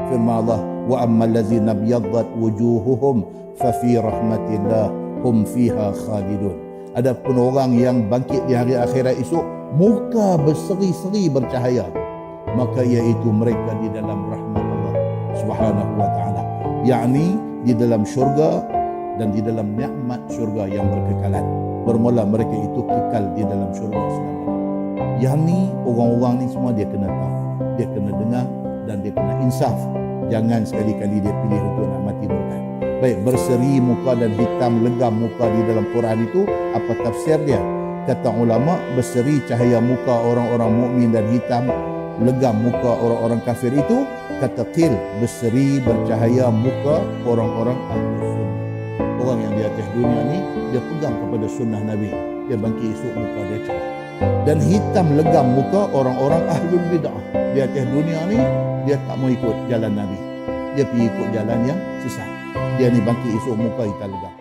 Firman Allah, wa ammal ladzina biyaddat wujuhuhum fa fi rahmatillah hum fiha khalidun. Adapun orang yang bangkit di hari akhirat esok, muka berseri-seri bercahaya, maka iaitu mereka di dalam rahmat Allah Subhanahu wa taala, yakni di dalam syurga dan di dalam nikmat syurga yang berkekalan. Bermula mereka itu kekal di dalam syurga selama-lamanya. Yang ni orang-orang ni semua dia kena tahu, dia kena dengar dan dia kena insaf. Jangan sekali-kali dia pilih untuk nak mati murtad. Baik, berseri muka dan hitam legam muka di dalam Quran itu, apa tafsir dia? Kata ulama, berseri cahaya muka orang-orang mukmin dan hitam legam muka orang-orang kafir itu, kata qil, berseri bercahaya muka orang-orang ahli sunnah. Orang yang di atas dunia ni dia pegang kepada sunnah Nabi, dia bangkit esok muka dia cerah. Dan hitam legam muka orang-orang ahlul bid'ah. Di atas dunia ni dia tak mau ikut jalan Nabi, dia pergi ikut jalan yang sesat. Dia ni bangkit esok muka hitam legam.